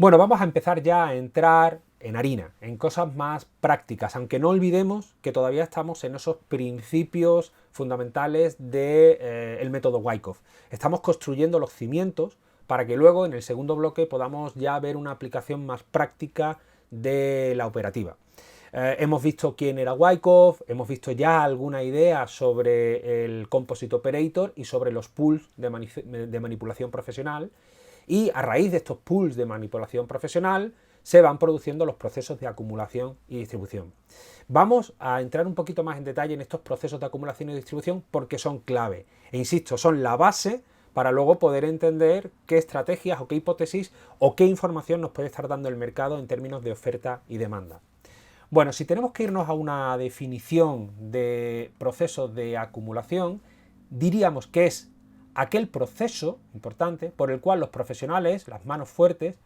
Bueno, vamos a empezar ya a entrar en harina, en cosas más prácticas, aunque no olvidemos que todavía estamos en esos principios fundamentales del método Wyckoff. Estamos construyendo los cimientos para que luego en el segundo bloque podamos ya ver una aplicación más práctica de la operativa. Hemos visto quién era Wyckoff, hemos visto ya alguna idea sobre el Composite Operator y sobre los pools de manipulación profesional. Y a raíz de estos pools de manipulación profesional se van produciendo los procesos de acumulación y distribución. Vamos a entrar un poquito más en detalle en estos procesos de acumulación y distribución porque son clave. E insisto, son la base para luego poder entender qué estrategias o qué hipótesis o qué información nos puede estar dando el mercado en términos de oferta y demanda. Bueno, si tenemos que irnos a una definición de proceso de acumulación, diríamos que es aquel proceso importante por el cual los profesionales, las manos fuertes,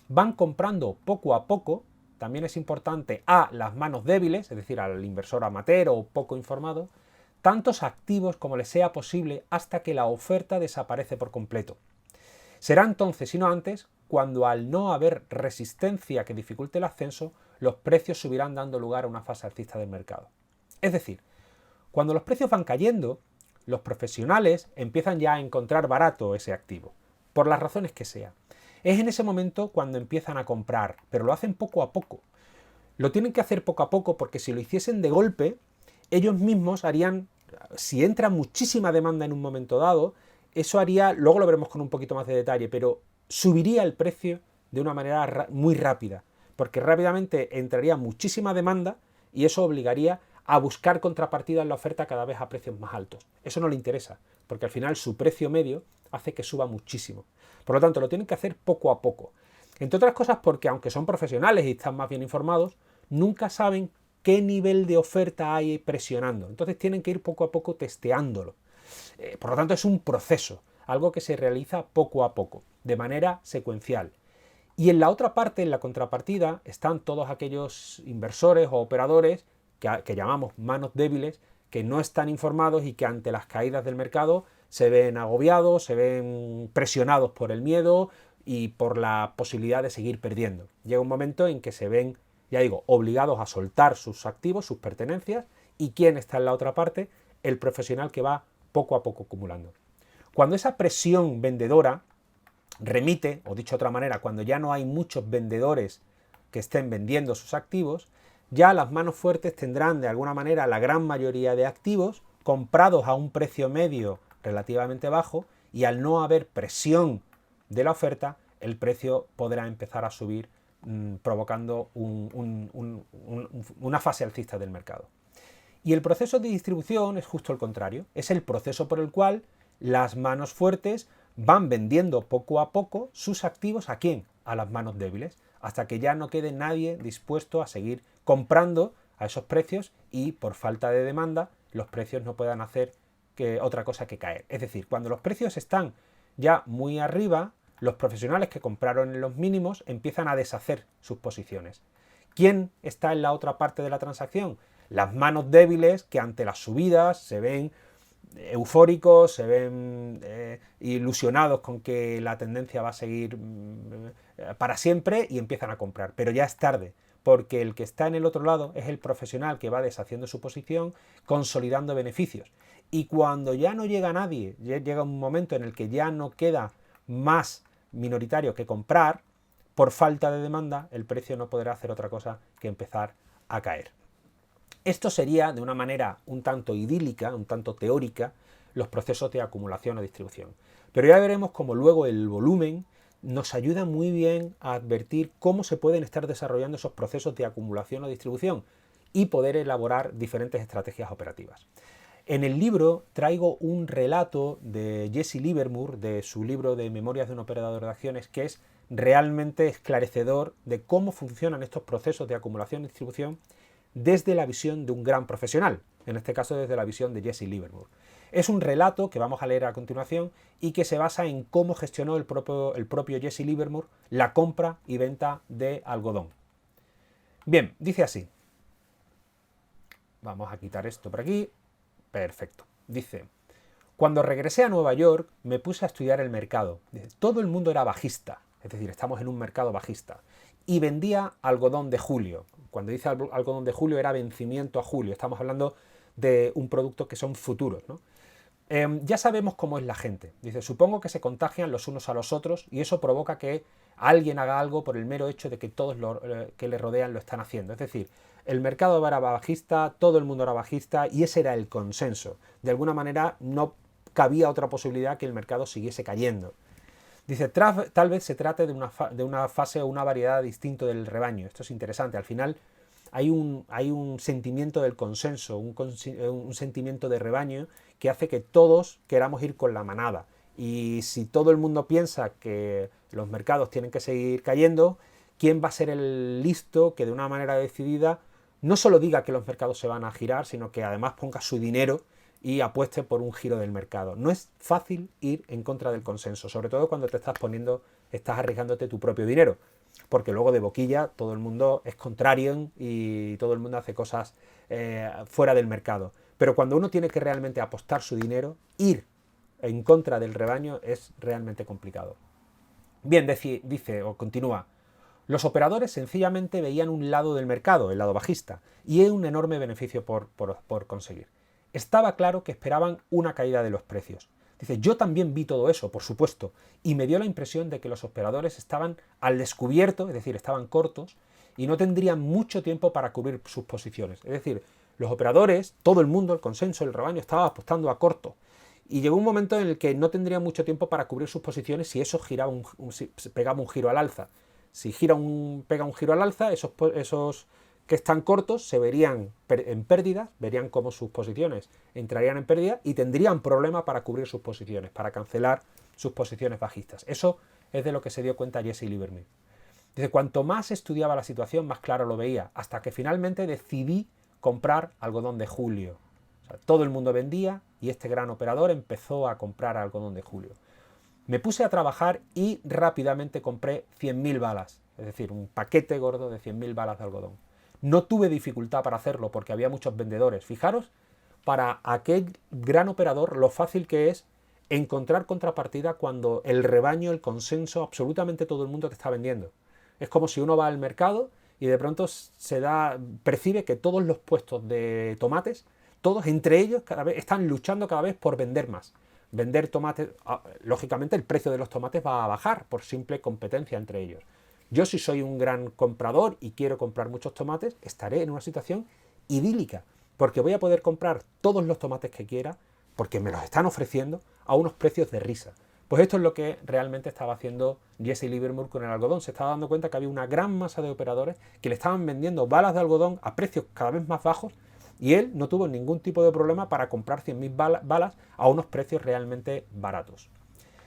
van comprando poco a poco, también es importante a las manos débiles, es decir, al inversor amateur o poco informado, tantos activos como les sea posible hasta que la oferta desaparece por completo. Será entonces, y no antes, cuando al no haber resistencia que dificulte el ascenso, los precios subirán dando lugar a una fase alcista del mercado. Es decir, cuando los precios van cayendo, los profesionales empiezan ya a encontrar barato ese activo, por las razones que sea. Es en ese momento cuando empiezan a comprar, pero lo hacen poco a poco. Lo tienen que hacer poco a poco porque si lo hiciesen de golpe, ellos mismos harían, si entra muchísima demanda en un momento dado, eso haría, luego lo veremos con un poquito más de detalle, pero subiría el precio de una manera muy rápida, porque rápidamente entraría muchísima demanda y eso obligaría a buscar contrapartida en la oferta cada vez a precios más altos. Eso no le interesa, porque al final su precio medio hace que suba muchísimo. Por lo tanto, lo tienen que hacer poco a poco. Entre otras cosas porque aunque son profesionales y están más bien informados, nunca saben qué nivel de oferta hay presionando. Entonces tienen que ir poco a poco testeándolo. Por lo tanto, es un proceso, algo que se realiza poco a poco, de manera secuencial. Y en la otra parte, en la contrapartida, están todos aquellos inversores o operadores que llamamos manos débiles, que no están informados y que ante las caídas del mercado se ven agobiados, se ven presionados por el miedo y por la posibilidad de seguir perdiendo. Llega un momento en que se ven, ya digo, obligados a soltar sus activos, sus pertenencias, y ¿quién está en la otra parte? El profesional que va poco a poco acumulando. Cuando esa presión vendedora remite, o dicho de otra manera, cuando ya no hay muchos vendedores que estén vendiendo sus activos, ya las manos fuertes tendrán de alguna manera la gran mayoría de activos comprados a un precio medio relativamente bajo y al no haber presión de la oferta, el precio podrá empezar a subir provocando una fase alcista del mercado. Y el proceso de distribución es justo el contrario, es el proceso por el cual las manos fuertes van vendiendo poco a poco sus activos ¿a quién? A las manos débiles, hasta que ya no quede nadie dispuesto a seguir comprando a esos precios y por falta de demanda los precios no puedan hacer otra cosa que caer. Es decir, cuando los precios están ya muy arriba, los profesionales que compraron en los mínimos empiezan a deshacer sus posiciones. ¿Quién está en la otra parte de la transacción? Las manos débiles que ante las subidas se ven eufóricos, se ven ilusionados con que la tendencia va a seguir para siempre y empiezan a comprar. Pero ya es tarde, porque el que está en el otro lado es el profesional que va deshaciendo su posición, consolidando beneficios. Y cuando ya no llega nadie, llega un momento en el que ya no queda más minoritario que comprar, por falta de demanda, el precio no podrá hacer otra cosa que empezar a caer. Esto sería, de una manera un tanto idílica, un tanto teórica, los procesos de acumulación o distribución. Pero ya veremos cómo luego el volumen nos ayuda muy bien a advertir cómo se pueden estar desarrollando esos procesos de acumulación o distribución y poder elaborar diferentes estrategias operativas. En el libro traigo un relato de Jesse Livermore, de su libro de Memorias de un operador de acciones, que es realmente esclarecedor de cómo funcionan estos procesos de acumulación y distribución desde la visión de un gran profesional, en este caso desde la visión de Jesse Livermore. Es un relato que vamos a leer a continuación y que se basa en cómo gestionó el propio Jesse Livermore la compra y venta de algodón. Bien, dice así. Vamos a quitar esto por aquí. Perfecto. Dice, cuando regresé a Nueva York me puse a estudiar el mercado. Dice, todo el mundo era bajista. es decir, estamos en un mercado bajista, y vendía algodón de julio. Cuando dice algodón de julio era vencimiento a julio, estamos hablando de un producto que son futuros, ¿no? Ya sabemos cómo es la gente. Dice, supongo que se contagian los unos a los otros y eso provoca que alguien haga algo por el mero hecho de que todos que le rodean lo están haciendo. Es decir, el mercado era bajista, todo el mundo era bajista y ese era el consenso. De alguna manera no cabía otra posibilidad que el mercado siguiese cayendo. Dice, tal vez se trate de una fase o una variedad distinta del rebaño. Esto es interesante. Al final hay un sentimiento del consenso, un sentimiento de rebaño que hace que todos queramos ir con la manada. Y si todo el mundo piensa que los mercados tienen que seguir cayendo, ¿quién va a ser el listo que de una manera decidida no solo diga que los mercados se van a girar, sino que además ponga su dinero y apueste por un giro del mercado? No es fácil ir en contra del consenso, sobre todo cuando te estás arriesgándote tu propio dinero, porque luego de boquilla todo el mundo es contrario y todo el mundo hace cosas fuera del mercado. Pero cuando uno tiene que realmente apostar su dinero, ir en contra del rebaño es realmente complicado. Bien, dice o continúa, los operadores sencillamente veían un lado del mercado, el lado bajista, y es un enorme beneficio por conseguir. Estaba claro que esperaban una caída de los precios. Dice, yo también vi todo eso, por supuesto, y me dio la impresión de que los operadores estaban al descubierto, es decir, estaban cortos, y no tendrían mucho tiempo para cubrir sus posiciones. Es decir, los operadores, todo el mundo, el consenso, el rebaño, estaba apostando a corto. Y llegó un momento en el que no tendrían mucho tiempo para cubrir sus posiciones si eso giraba si pegaba un giro al alza. Si pega un giro al alza, esos que están cortos se verían en pérdidas, verían cómo sus posiciones entrarían en pérdida y tendrían problema para cubrir sus posiciones, para cancelar sus posiciones bajistas. Eso es de lo que se dio cuenta Jesse Livermore. Dice, cuanto más estudiaba la situación, más claro lo veía, hasta que finalmente decidí comprar algodón de julio. O sea, todo el mundo vendía y este gran operador empezó a comprar algodón de julio. Me puse a trabajar y rápidamente compré 100.000 balas, es decir, un paquete gordo de 100.000 balas de algodón. No tuve dificultad para hacerlo porque había muchos vendedores. Fijaros, para aquel gran operador, lo fácil que es encontrar contrapartida cuando el rebaño, el consenso, absolutamente todo el mundo te está vendiendo. Es como si uno va al mercado y de pronto percibe que todos los puestos de tomates, todos entre ellos están luchando cada vez por vender más. Vender tomates, lógicamente el precio de los tomates va a bajar por simple competencia entre ellos. Yo, si soy un gran comprador y quiero comprar muchos tomates, estaré en una situación idílica, porque voy a poder comprar todos los tomates que quiera, porque me los están ofreciendo a unos precios de risa. Pues esto es lo que realmente estaba haciendo Jesse Livermore con el algodón. Se estaba dando cuenta que había una gran masa de operadores que le estaban vendiendo balas de algodón a precios cada vez más bajos y él no tuvo ningún tipo de problema para comprar 100.000 balas a unos precios realmente baratos.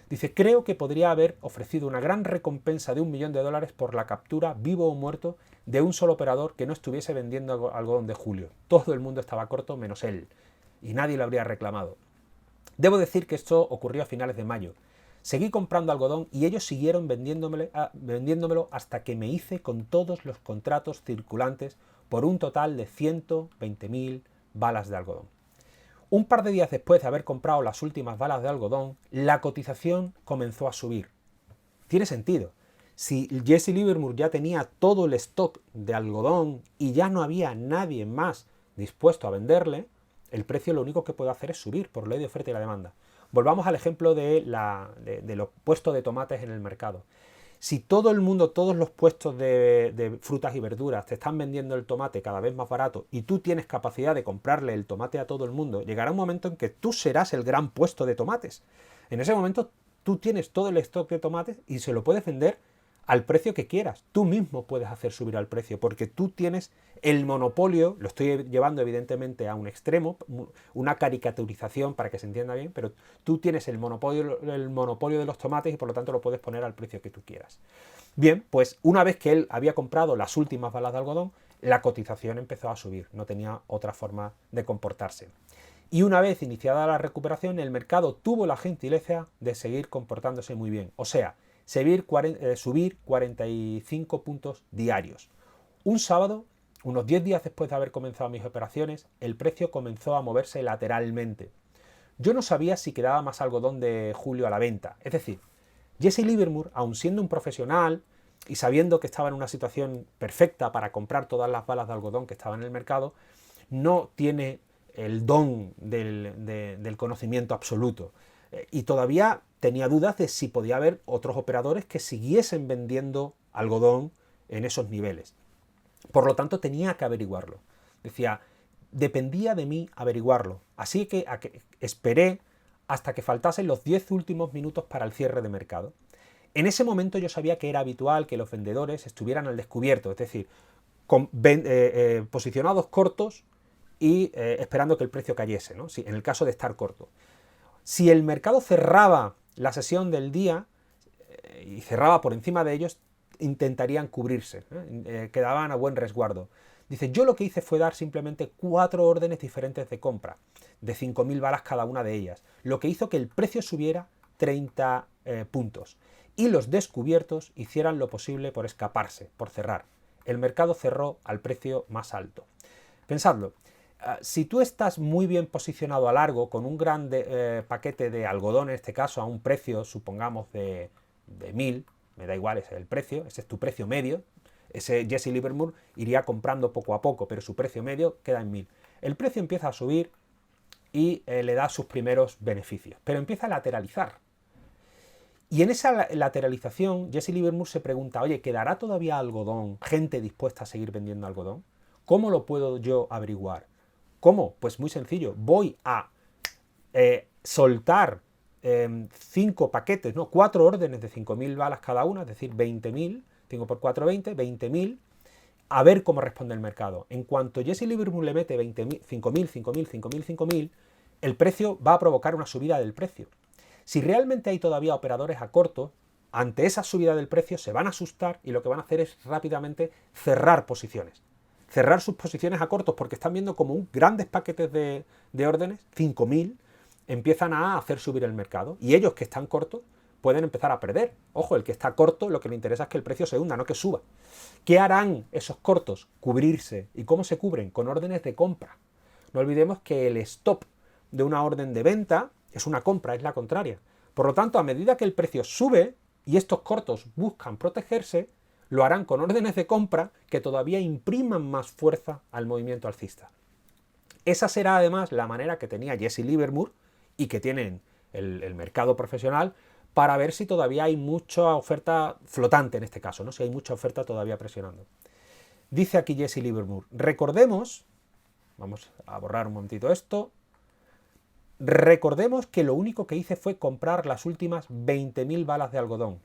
Dice, creo que podría haber ofrecido una gran recompensa de $1 millón por la captura, vivo o muerto, de un solo operador que no estuviese vendiendo algodón de julio. Todo el mundo estaba corto menos él, y nadie lo habría reclamado. Debo decir que esto ocurrió a finales de mayo. Seguí comprando algodón y ellos siguieron vendiéndomelo hasta que me hice con todos los contratos circulantes por un total de 120.000 balas de algodón. Un par de días después de haber comprado las últimas balas de algodón, la cotización comenzó a subir. Tiene sentido. Si Jesse Livermore ya tenía todo el stock de algodón y ya no había nadie más dispuesto a venderle, el precio lo único que puede hacer es subir por ley de oferta y la demanda. Volvamos al ejemplo de los puestos de tomates en el mercado. Si todo el mundo, todos los puestos de frutas y verduras te están vendiendo el tomate cada vez más barato y tú tienes capacidad de comprarle el tomate a todo el mundo, llegará un momento en que tú serás el gran puesto de tomates. En ese momento tú tienes todo el stock de tomates y se lo puedes vender al precio que quieras. Tú mismo puedes hacer subir al precio porque tú tienes el monopolio, lo estoy llevando evidentemente a un extremo, una caricaturización para que se entienda bien, pero tú tienes el monopolio de los tomates y por lo tanto lo puedes poner al precio que tú quieras. Bien, pues una vez que él había comprado las últimas balas de algodón, la cotización empezó a subir, no tenía otra forma de comportarse. Y una vez iniciada la recuperación, el mercado tuvo la gentileza de seguir comportándose muy bien, o sea, subir 45 puntos diarios. Un sábado, unos 10 días después de haber comenzado mis operaciones, el precio comenzó a moverse lateralmente. Yo no sabía si quedaba más algodón de julio a la venta, es decir, Jesse Livermore, aun siendo un profesional y sabiendo que estaba en una situación perfecta para comprar todas las balas de algodón que estaban en el mercado, no tiene el don del conocimiento absoluto. Y todavía tenía dudas de si podía haber otros operadores que siguiesen vendiendo algodón en esos niveles. Por lo tanto, tenía que averiguarlo. Decía, dependía de mí averiguarlo. Así que esperé hasta que faltasen los 10 últimos minutos para el cierre de mercado. En ese momento yo sabía que era habitual que los vendedores estuvieran al descubierto, es decir, posicionados cortos y esperando que el precio cayese, ¿no? En el caso de estar corto. Si el mercado cerraba la sesión del día y cerraba por encima de ellos, intentarían cubrirse, quedaban a buen resguardo. Dice, yo lo que hice fue dar simplemente 4 órdenes diferentes de compra, de 5.000 balas cada una de ellas, lo que hizo que el precio subiera 30 puntos y los descubiertos hicieran lo posible por escaparse, por cerrar. El mercado cerró al precio más alto. Pensadlo, si tú estás muy bien posicionado a largo con un gran paquete de algodón, en este caso a un precio, supongamos, de 1.000, me da igual, ese es el precio, ese es tu precio medio, ese Jesse Livermore iría comprando poco a poco, pero su precio medio queda en 1.000. El precio empieza a subir y le da sus primeros beneficios, pero empieza a lateralizar. Y en esa lateralización, Jesse Livermore se pregunta, oye, ¿quedará todavía algodón, gente dispuesta a seguir vendiendo algodón? ¿Cómo lo puedo yo averiguar? ¿Cómo? Pues muy sencillo, voy a soltar 5 paquetes, ¿no? 4 órdenes de 5.000 balas cada una, es decir, 20.000, 5 por 4, 20, 20.000, a ver cómo responde el mercado. En cuanto Jesse Livermore le mete 5.000, 5.000, 5.000, 5.000, el precio va a provocar una subida del precio. Si realmente hay todavía operadores a corto, ante esa subida del precio se van a asustar y lo que van a hacer es rápidamente cerrar posiciones. Cerrar sus posiciones a cortos porque están viendo como grandes paquetes de órdenes, 5.000, empiezan a hacer subir el mercado. Y ellos que están cortos pueden empezar a perder. Ojo, el que está corto lo que le interesa es que el precio se hunda, no que suba. ¿Qué harán esos cortos? Cubrirse. ¿Y cómo se cubren? Con órdenes de compra. No olvidemos que el stop de una orden de venta es una compra, es la contraria. Por lo tanto, a medida que el precio sube y estos cortos buscan protegerse, lo harán con órdenes de compra que todavía impriman más fuerza al movimiento alcista. Esa será además la manera que tenía Jesse Livermore y que tienen el mercado profesional para ver si todavía hay mucha oferta flotante en este caso, ¿no? Si hay mucha oferta todavía presionando. Dice aquí Jesse Livermore, recordemos, vamos a borrar un momentito esto, recordemos que lo único que hice fue comprar las últimas 20.000 balas de algodón.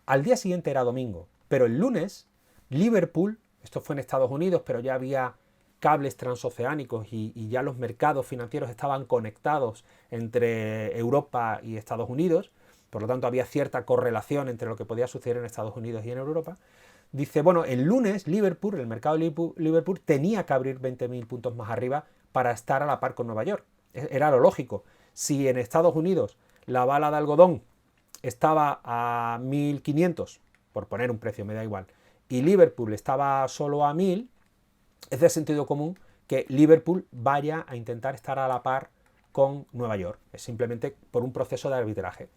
Al día siguiente era domingo, pero el lunes, Liverpool, esto fue en Estados Unidos, pero ya había cables transoceánicos y ya los mercados financieros estaban conectados entre Europa y Estados Unidos, por lo tanto había cierta correlación entre lo que podía suceder en Estados Unidos y en Europa. Dice, bueno, el lunes Liverpool, el mercado de Liverpool tenía que abrir 20.000 puntos más arriba para estar a la par con Nueva York. Era lo lógico. Si en Estados Unidos la bala de algodón estaba a 1.500, por poner un precio, me da igual, y Liverpool estaba solo a 1.000, es de sentido común que Liverpool vaya a intentar estar a la par con Nueva York. Es simplemente por un proceso de arbitraje.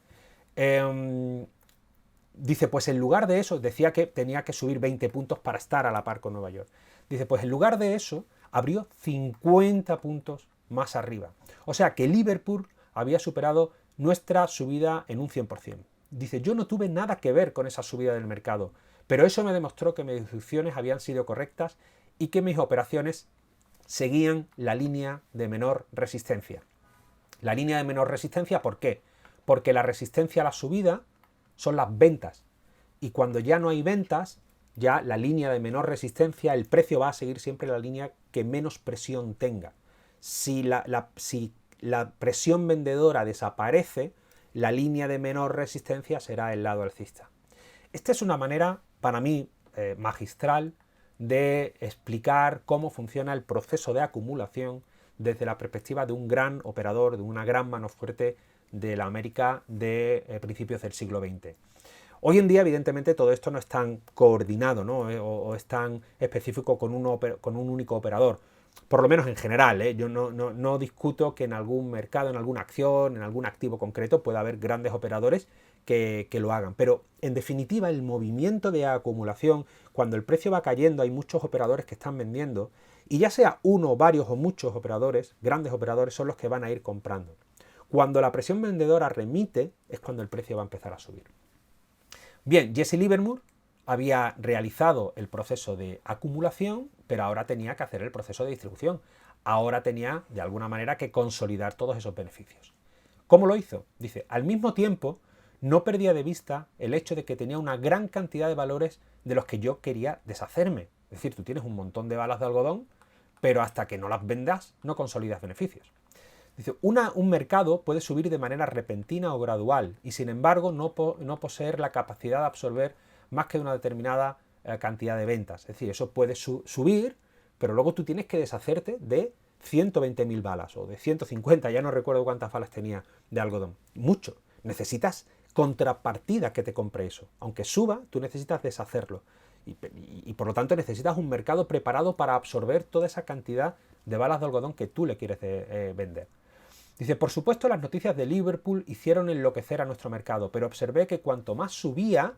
Dice, pues en lugar de eso, decía que tenía que subir 20 puntos para estar a la par con Nueva York. Dice, pues en lugar de eso, abrió 50 puntos más arriba. O sea que Liverpool había superado nuestra subida en un 100%. Dice, yo no tuve nada que ver con esa subida del mercado, pero eso me demostró que mis deducciones habían sido correctas y que mis operaciones seguían la línea de menor resistencia. La línea de menor resistencia, ¿por qué? Porque la resistencia a la subida son las ventas. Y cuando ya no hay ventas, ya la línea de menor resistencia, el precio va a seguir siempre la línea que menos presión tenga. Si la presión vendedora desaparece, la línea de menor resistencia será el lado alcista. Esta es una manera, para mí, magistral de explicar cómo funciona el proceso de acumulación desde la perspectiva de un gran operador, de una gran mano fuerte de la América de principios del siglo XX. Hoy en día, evidentemente, todo esto no es tan coordinado, ¿no? o es tan específico con un único operador. Por lo menos en general, yo no discuto que en algún mercado, en alguna acción, en algún activo concreto pueda haber grandes operadores que lo hagan. Pero en definitiva el movimiento de acumulación, cuando el precio va cayendo, hay muchos operadores que están vendiendo y ya sea uno, varios o muchos operadores, grandes operadores, son los que van a ir comprando. Cuando la presión vendedora remite es cuando el precio va a empezar a subir. Bien, Jesse Livermore había realizado el proceso de acumulación, pero ahora tenía que hacer el proceso de distribución. Ahora tenía, de alguna manera, que consolidar todos esos beneficios. ¿Cómo lo hizo? Dice, al mismo tiempo, no perdía de vista el hecho de que tenía una gran cantidad de valores de los que yo quería deshacerme. Es decir, tú tienes un montón de balas de algodón, pero hasta que no las vendas, no consolidas beneficios. Dice, un mercado puede subir de manera repentina o gradual y sin embargo no poseer la capacidad de absorber más que una determinada cantidad de ventas. Es decir, eso puede subir, pero luego tú tienes que deshacerte de 120.000 balas o de 150, ya no recuerdo cuántas balas tenía de algodón. Mucho. Necesitas contrapartida que te compre eso. Aunque suba, tú necesitas deshacerlo. Y por lo tanto necesitas un mercado preparado para absorber toda esa cantidad de balas de algodón que tú le quieres vender. Dice, por supuesto las noticias de Liverpool hicieron enloquecer a nuestro mercado, pero observé que cuanto más subía,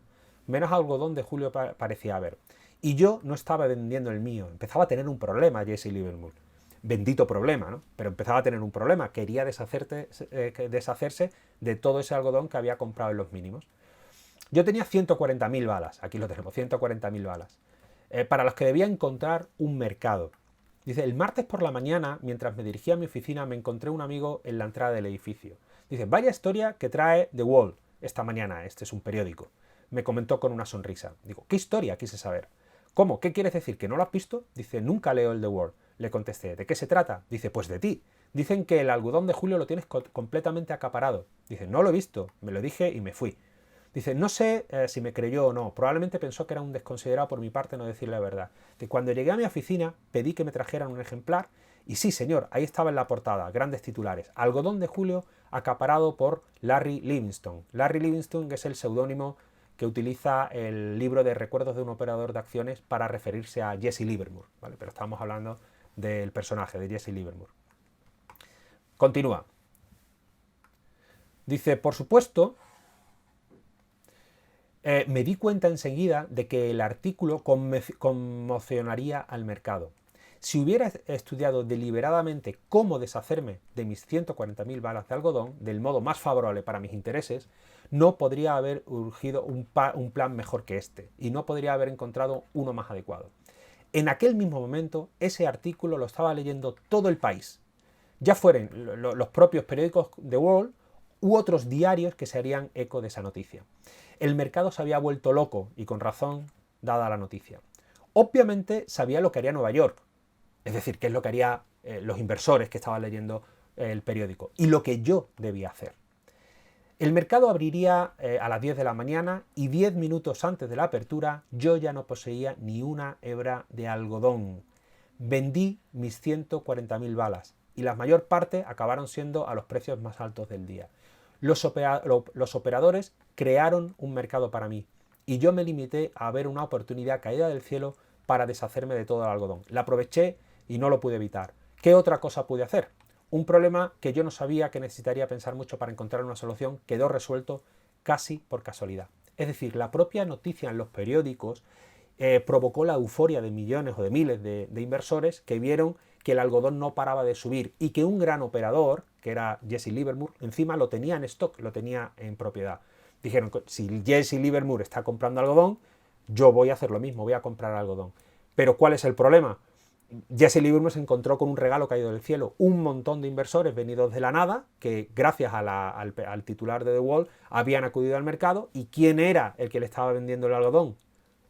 menos algodón de julio parecía haber. Y yo no estaba vendiendo el mío, empezaba a tener un problema Jesse Livermore. Bendito problema, ¿no? Pero empezaba a tener un problema, quería deshacerse de todo ese algodón que había comprado en los mínimos. Yo tenía 140.000 balas, aquí lo tenemos, 140.000 balas, para los que debía encontrar un mercado. Dice, el martes por la mañana, mientras me dirigía a mi oficina, me encontré un amigo en la entrada del edificio. Dice, vaya historia que trae The Wall esta mañana, este es un periódico. Me comentó con una sonrisa. Digo, ¿qué historia? Quise saber. ¿Cómo? ¿Qué quieres decir? ¿Que no lo has visto? Dice, nunca leo el The Wall. Le contesté, ¿de qué se trata? Dice, pues de ti. Dicen que el algodón de julio lo tienes completamente acaparado. Dice, no lo he visto. Me lo dije y me fui. Dice, no sé si me creyó o no, probablemente pensó que era un desconsiderado por mi parte no decirle la verdad. Dice, cuando llegué a mi oficina pedí que me trajeran un ejemplar y sí señor, ahí estaba en la portada, grandes titulares, algodón de julio acaparado por Larry Livingstone. Larry Livingstone es el seudónimo que utiliza el libro de recuerdos de un operador de acciones para referirse a Jesse Livermore, ¿vale? Pero estamos hablando del personaje de Jesse Livermore. Continúa. Dice, por supuesto, me di cuenta enseguida de que el artículo conmocionaría al mercado. Si hubiera estudiado deliberadamente cómo deshacerme de mis 140.000 balas de algodón del modo más favorable para mis intereses, no podría haber urgido un plan mejor que este y no podría haber encontrado uno más adecuado. En aquel mismo momento, ese artículo lo estaba leyendo todo el país, ya fueran los propios periódicos The Wall u otros diarios que se harían eco de esa noticia. El mercado se había vuelto loco y con razón, dada la noticia. Obviamente sabía lo que haría Nueva York, es decir, qué es lo que harían los inversores que estaban leyendo el periódico y lo que yo debía hacer. El mercado abriría a las 10 de la mañana y 10 minutos antes de la apertura yo ya no poseía ni una hebra de algodón. Vendí mis 140.000 balas y la mayor parte acabaron siendo a los precios más altos del día. Los operadores crearon un mercado para mí y yo me limité a ver una oportunidad caída del cielo para deshacerme de todo el algodón. La aproveché y no lo pude evitar. ¿Qué otra cosa pude hacer? Un problema que yo no sabía que necesitaría pensar mucho para encontrar una solución quedó resuelto casi por casualidad. Es decir, la propia noticia en los periódicos provocó la euforia de millones o de miles de inversores que vieron que el algodón no paraba de subir y que un gran operador, que era Jesse Livermore, encima lo tenía en stock, lo tenía en propiedad. Dijeron, si Jesse Livermore está comprando algodón, yo voy a hacer lo mismo, voy a comprar algodón. Pero ¿cuál es el problema? Jesse Livermore se encontró con un regalo caído del cielo, un montón de inversores venidos de la nada, que gracias al titular de The Wall habían acudido al mercado. ¿Y quién era el que le estaba vendiendo el algodón?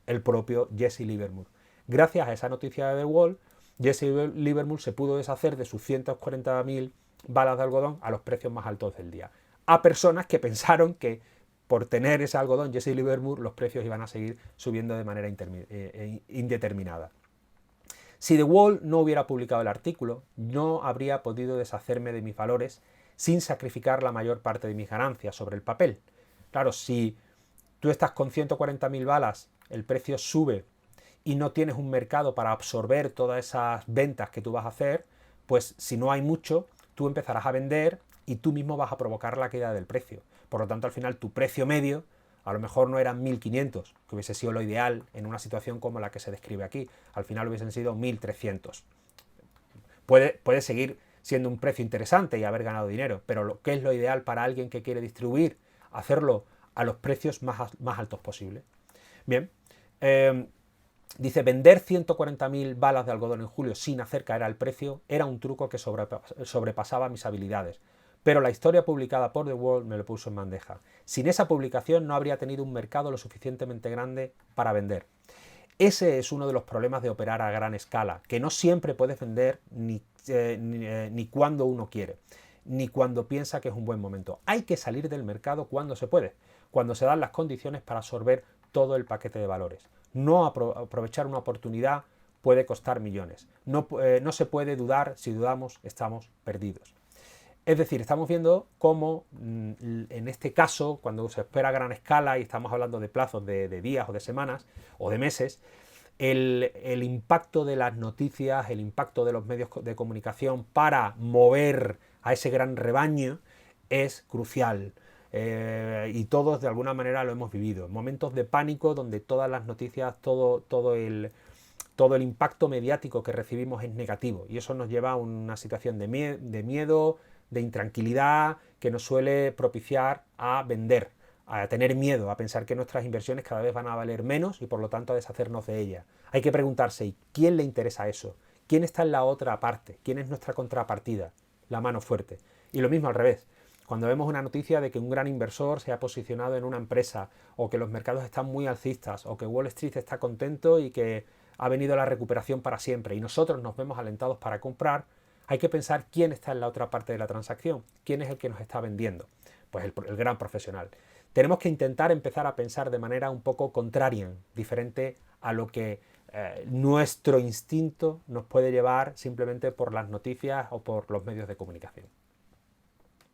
El propio Jesse Livermore. Gracias a esa noticia de The Wall, Jesse Livermore se pudo deshacer de sus 140.000 balas de algodón a los precios más altos del día. A personas que pensaron que por tener ese algodón Jesse Livermore los precios iban a seguir subiendo de manera indeterminada. Si The Wall no hubiera publicado el artículo, no habría podido deshacerme de mis valores sin sacrificar la mayor parte de mis ganancias sobre el papel. Claro, si tú estás con 140.000 balas, el precio sube y no tienes un mercado para absorber todas esas ventas que tú vas a hacer, pues si no hay mucho, tú empezarás a vender y tú mismo vas a provocar la caída del precio. Por lo tanto, al final tu precio medio a lo mejor no eran 1.500, que hubiese sido lo ideal en una situación como la que se describe aquí. Al final hubiesen sido 1.300. Puede seguir siendo un precio interesante y haber ganado dinero, pero ¿qué es lo ideal para alguien que quiere distribuir? Hacerlo a los precios más altos posibles. Bien, dice, vender 140.000 balas de algodón en julio sin hacer caer el precio era un truco que sobrepasaba mis habilidades. Pero la historia publicada por The World me lo puso en bandeja. Sin esa publicación no habría tenido un mercado lo suficientemente grande para vender. Ese es uno de los problemas de operar a gran escala, que no siempre puedes vender ni cuando uno quiere, ni cuando piensa que es un buen momento. Hay que salir del mercado cuando se puede, cuando se dan las condiciones para absorber todo el paquete de valores. No aprovechar una oportunidad puede costar millones. No se puede dudar, si dudamos estamos perdidos. Es decir, estamos viendo cómo en este caso, cuando se espera a gran escala y estamos hablando de plazos de días o de semanas o de meses, el impacto de las noticias, el impacto de los medios de comunicación para mover a ese gran rebaño es crucial. Y todos de alguna manera lo hemos vivido. Momentos de pánico donde todas las noticias, todo el impacto mediático que recibimos es negativo. Y eso nos lleva a una situación de miedo, de intranquilidad, que nos suele propiciar a vender, a tener miedo, a pensar que nuestras inversiones cada vez van a valer menos y por lo tanto a deshacernos de ellas. Hay que preguntarse, ¿quién le interesa eso? ¿Quién está en la otra parte? ¿Quién es nuestra contrapartida? La mano fuerte. Y lo mismo al revés. Cuando vemos una noticia de que un gran inversor se ha posicionado en una empresa, o que los mercados están muy alcistas, o que Wall Street está contento y que ha venido la recuperación para siempre, y nosotros nos vemos alentados para comprar, hay que pensar quién está en la otra parte de la transacción, quién es el que nos está vendiendo. Pues el gran profesional. Tenemos que intentar empezar a pensar de manera un poco contraria, diferente a lo que nuestro instinto nos puede llevar simplemente por las noticias o por los medios de comunicación.